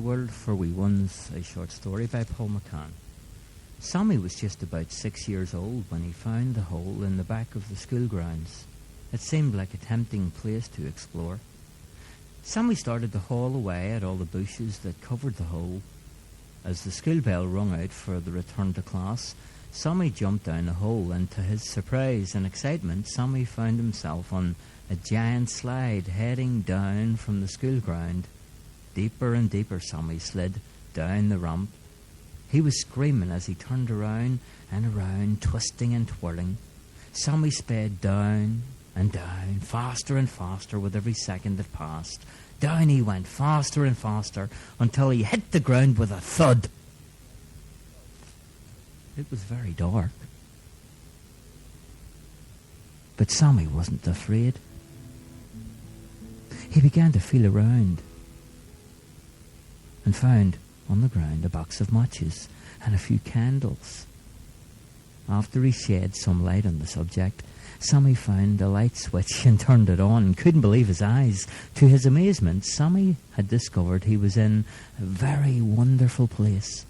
World for Wee Ones, a short story by Paul McCann. Sammy was just about 6 years old when he found the hole in the back of the school grounds. It seemed like a tempting place to explore. Sammy started to haul away at all the bushes that covered the hole. As the school bell rung out for the return to class, Sammy jumped down the hole, and to his surprise and excitement, Sammy found himself on a giant slide heading down from the school ground. Deeper and deeper Sammy slid down the ramp. He was screaming as he turned around and around, twisting and twirling. Sammy sped down and down, faster and faster with every second that passed. Down he went, faster and faster, until he hit the ground with a thud. It was very dark. But Sammy wasn't afraid. He began to feel around and found on the ground a box of matches and a few candles. After he shed some light on the subject, Sammy found a light switch and turned it on and couldn't believe his eyes. To his amazement, Sammy had discovered he was in a very wonderful place.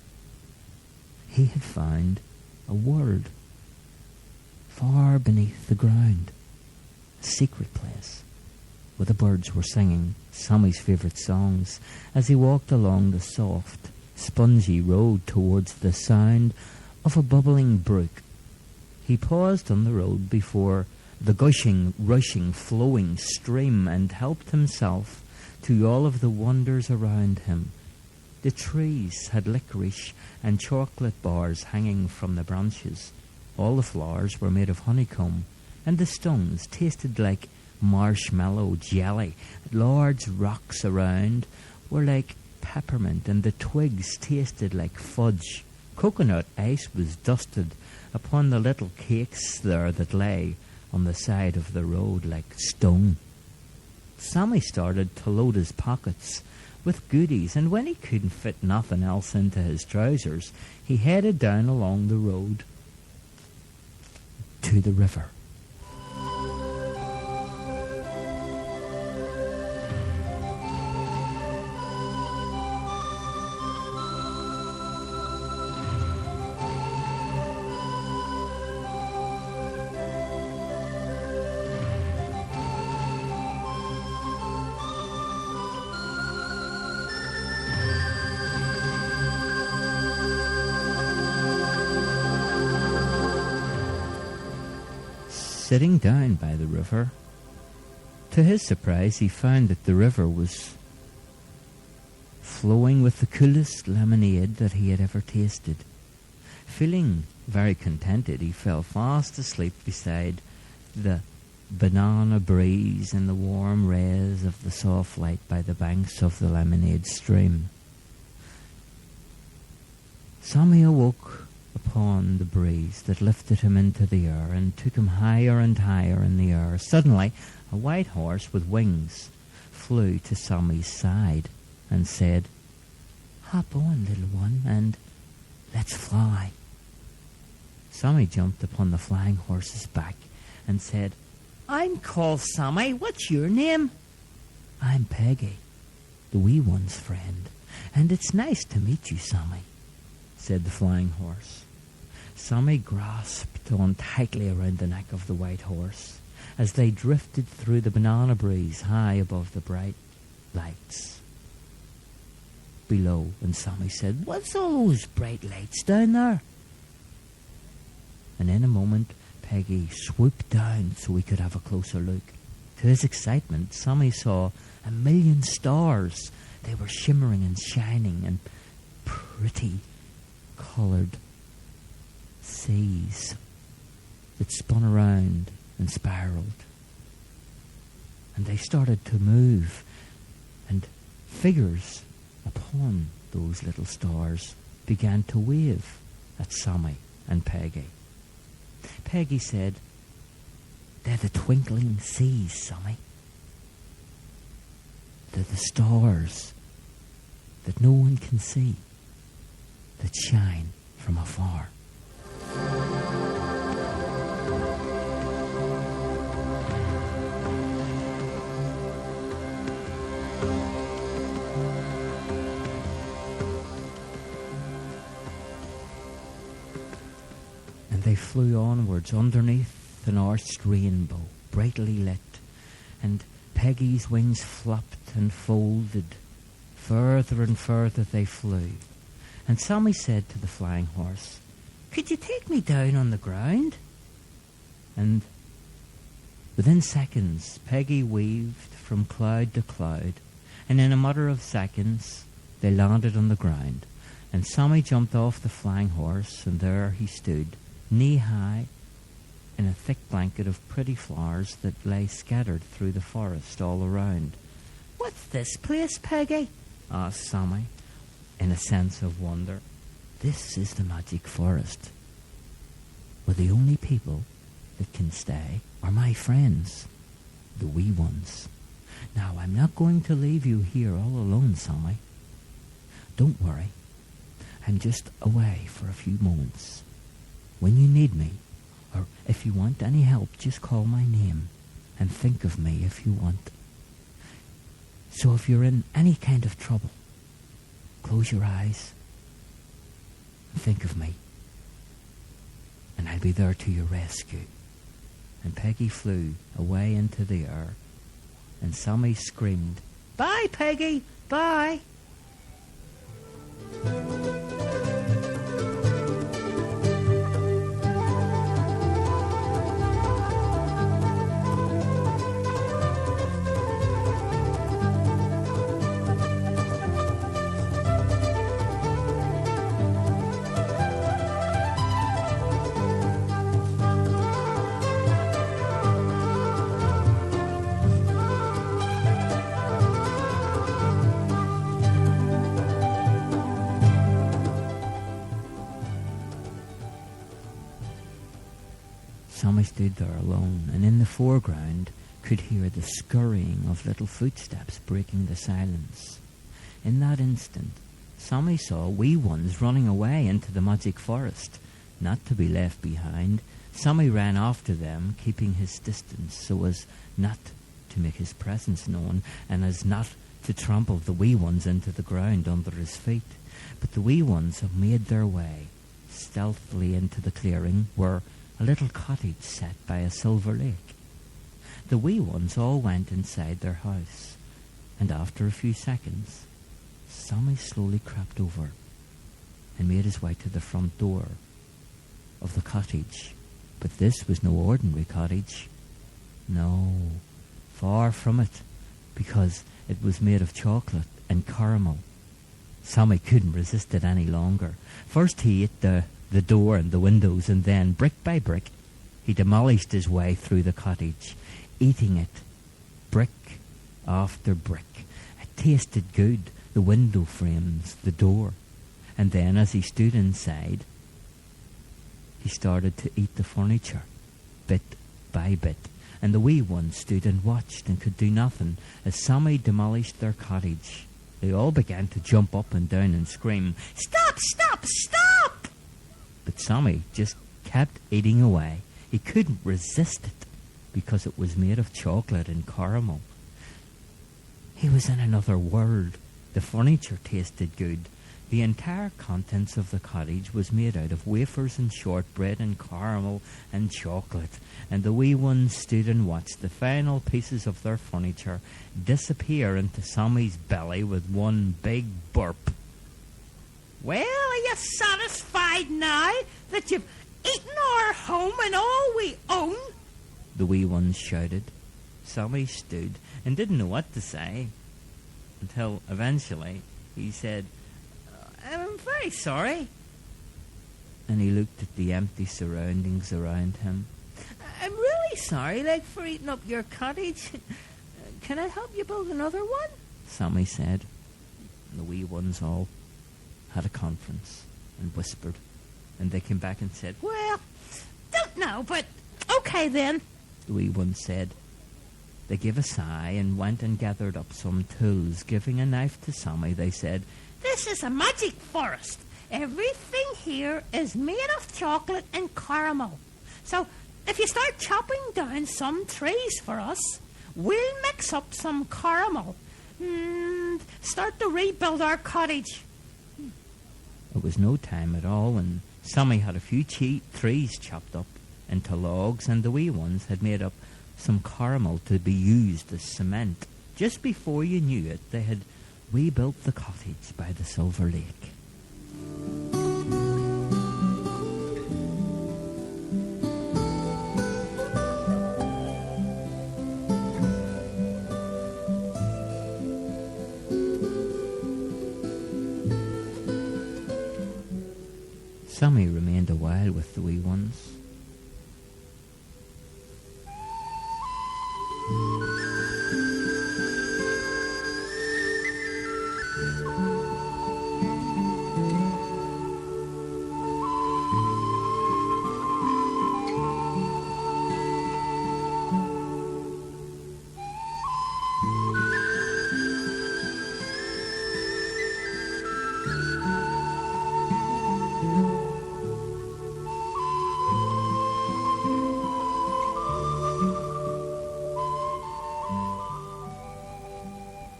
He had found a world far beneath the ground, a secret place where the birds were singing Sammy's favourite songs as he walked along the soft, spongy road towards the sound of a bubbling brook. He paused on the road before the gushing, rushing, flowing stream and helped himself to all of the wonders around him. The trees had licorice and chocolate bars hanging from the branches. All the flowers were made of honeycomb, and the stones tasted like marshmallow jelly. Large rocks around were like peppermint, and the twigs tasted like fudge. Coconut ice was dusted upon the little cakes there that lay on the side of the road like stone. Sammy started to load his pockets with goodies, and when he couldn't fit nothing else into his trousers, he headed down along the road to the river. Sitting down by the river, to his surprise, he found that the river was flowing with the coolest lemonade that he had ever tasted. Feeling very contented, he fell fast asleep beside the banana breeze and the warm rays of the soft light by the banks of the lemonade stream. Sammy awoke upon the breeze that lifted him into the air and took him higher and higher in the air. Suddenly, a white horse with wings flew to Sammy's side and said, "Hop on, little one, and let's fly." Sammy jumped upon the flying horse's back and said, "I'm called Sammy. What's your name?" "I'm Peggy, the wee one's friend, and it's nice to meet you, Sammy," said the flying horse. Sammy grasped on tightly around the neck of the white horse as they drifted through the banana breeze high above the bright lights below. And Sammy said, "What's all those bright lights down there?" And in a moment, Peggy swooped down so he could have a closer look. To his excitement, Sammy saw 1,000,000 stars. They were shimmering and shining and pretty coloured seas that spun around and spiraled. And they started to move, and figures upon those little stars began to wave at Sammy and Peggy. Peggy said, "They're the twinkling seas, Sammy. They're the stars that no one can see, that shine from afar." they flew onwards underneath an arched rainbow, brightly lit, and Peggy's wings flapped and folded. Further and further they flew, and Sammy said to the flying horse, "Could you take me down on the ground?" And within seconds, Peggy weaved from cloud to cloud, and in a matter of seconds, they landed on the ground, and Sammy jumped off the flying horse, and there he stood, knee-high, in a thick blanket of pretty flowers that lay scattered through the forest all around. "What's this place, Peggy?" asked Sammy, in a sense of wonder. "This is the magic forest, where the only people that can stay are my friends, the wee ones. Now, I'm not going to leave you here all alone, Sammy. Don't worry. I'm just away for a few moments. When you need me, or if you want any help, just call my name and think of me if you want. So if you're in any kind of trouble, close your eyes and think of me, and I'll be there to your rescue." And Peggy flew away into the air, and Sammy screamed, "Bye, Peggy, bye!" Sammy stood there alone, and in the foreground could hear the scurrying of little footsteps breaking the silence. In that instant, Sammy saw wee ones running away into the magic forest, not to be left behind. Sammy ran after them, keeping his distance so as not to make his presence known, and as not to trample the wee ones into the ground under his feet. But the wee ones have made their way stealthily into the clearing, where a little cottage sat by a silver lake. The wee ones all went inside their house, and after a few seconds, Sammy slowly crept over and made his way to the front door of the cottage. But this was no ordinary cottage. No, far from it, because it was made of chocolate and caramel. Sammy couldn't resist it any longer. First he ate the door and the windows, and then, brick by brick, he demolished his way through the cottage, eating it brick after brick. It tasted good, the window frames, the door. And then, as he stood inside, he started to eat the furniture, bit by bit. And the wee ones stood and watched and could do nothing as Sammy demolished their cottage. They all began to jump up and down and scream, "Stop! Stop! Stop!" But Sammy just kept eating away. He couldn't resist it because it was made of chocolate and caramel. He was in another world. The furniture tasted good. The entire contents of the cottage was made out of wafers and shortbread and caramel and chocolate, and the wee ones stood and watched the final pieces of their furniture disappear into Sammy's belly with one big burp. "Well, are you satisfied now that you've eaten our home and all we own?" the wee ones shouted. Sammy stood and didn't know what to say, until eventually he said, "I'm very sorry." And he looked at the empty surroundings around him. "I'm really sorry, for eating up your cottage. Can I help you build another one?" Sammy said. And the wee ones all had a conference and whispered, and they came back and said, "Well, don't know, but okay then," the wee ones said. They gave a sigh and went and gathered up some tools. Giving a knife to Sammy, they said, "This is a magic forest. Everything here is made of chocolate and caramel. So if you start chopping down some trees for us, we'll mix up some caramel and start to rebuild our cottage." It was no time at all when Sammy had a few trees chopped up into logs, and the wee ones had made up some caramel to be used as cement. Just before you knew it, they had rebuilt the cottage by the Silver Lake. Sammy remained a while with the wee ones.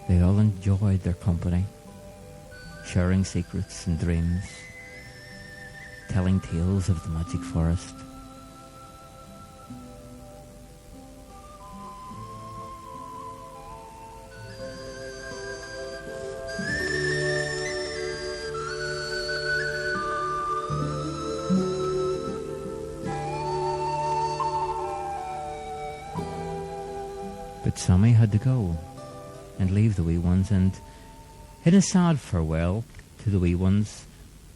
They all enjoyed their company, sharing secrets and dreams, telling tales of the magic forest. But Sammy had to go and leave the wee ones, and in a sad farewell to the wee ones,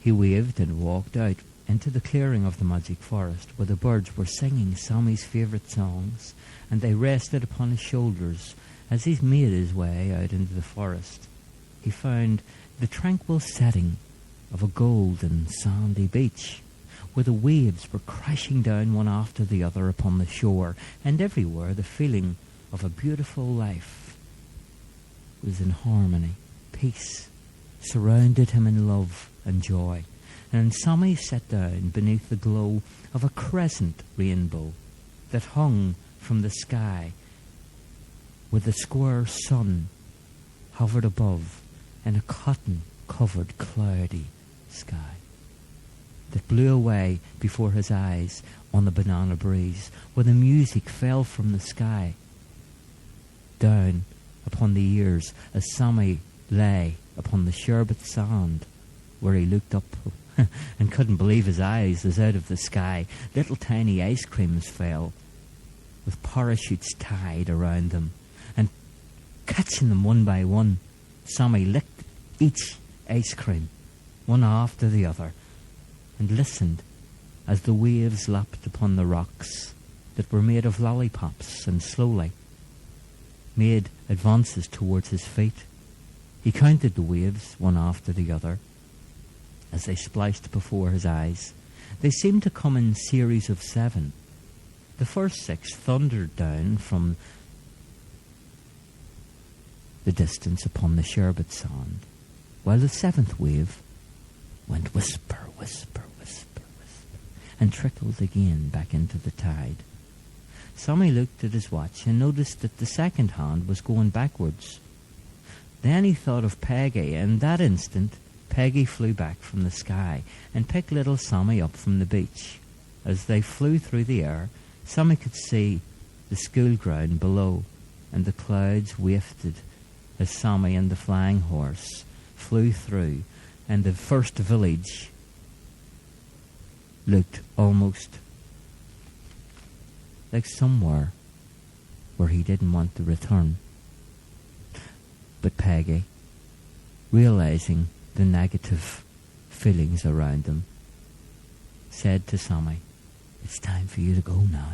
he waved and walked out into the clearing of the magic forest, where the birds were singing Sammy's favourite songs, and they rested upon his shoulders as he made his way out into the forest. He found the tranquil setting of a golden sandy beach, where the waves were crashing down one after the other upon the shore, and everywhere the feeling of a beautiful life was in harmony. Peace surrounded him in love and joy. And Sammy sat down beneath the glow of a crescent rainbow that hung from the sky, with the square sun hovered above in a cotton-covered cloudy sky that blew away before his eyes on the banana breeze, where the music fell from the sky down upon the ears as Sammy lay upon the sherbet sand, where he looked up and couldn't believe his eyes as out of the sky little tiny ice creams fell, with parachutes tied around them, and catching them one by one, Sammy licked each ice cream, one after the other, and listened as the waves lapped upon the rocks that were made of lollipops, and slowly made advances towards his feet. He counted the waves one after the other as they splashed before his eyes. They seemed to come in series of 7. The first 6 thundered down from the distance upon the sherbet sand, while the 7th wave went whisper, whisper, whisper, whisper, and trickled again back into the tide. Sammy looked at his watch and noticed that the second hand was going backwards. Then he thought of Peggy, and that instant Peggy flew back from the sky and picked little Sammy up from the beach. As they flew through the air, Sammy could see the school ground below, and the clouds wafted as Sammy and the flying horse flew through, and the first village looked almost like somewhere where he didn't want to return. But Peggy, realizing the negative feelings around him, said to Sammy, "It's time for you to go now."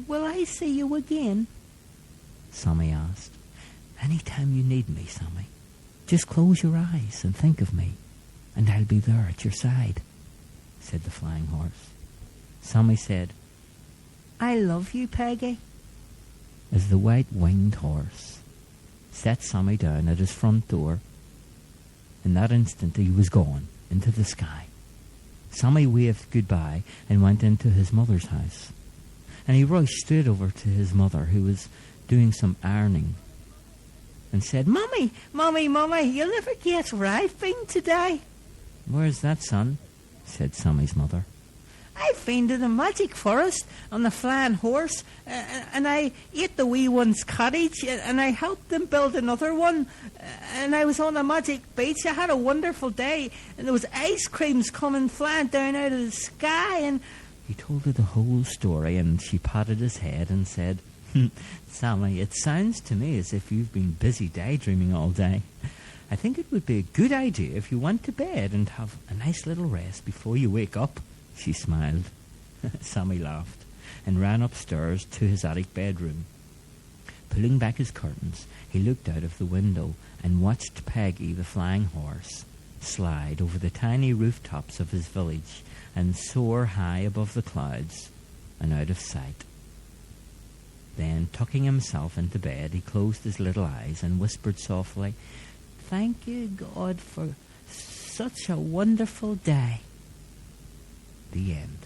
"Will I see you again?" Sammy asked. "Any time you need me, Sammy. Just close your eyes and think of me, and I'll be there at your side," said the flying horse. Sammy said, "I love you, Peggy," as the white-winged horse set Sammy down at his front door. In that instant he was gone into the sky. Sammy waved goodbye and went into his mother's house. And he rushed straight over to his mother, who was doing some ironing, and said, Mummy, you'll never guess where I've been today." "Where's that, son?" said Sammy's mother. I fainted a magic forest on the flying horse, and I ate the wee one's cottage, and I helped them build another one, and I was on a magic beach. I had a wonderful day, and there was ice creams coming flying down out of the sky, and... He told her the whole story, and she patted his head and said, Sammy, it sounds to me as if you've been busy daydreaming all day. I think it would be a good idea if you went to bed and have a nice little rest before you wake up. She smiled. Sammy laughed and ran upstairs to his attic bedroom. Pulling back his curtains, he looked out of the window and watched Peggy, the flying horse, slide over the tiny rooftops of his village and soar high above the clouds and out of sight. Then, tucking himself into bed, he closed his little eyes and whispered softly, "Thank you, God, for such a wonderful day." The end.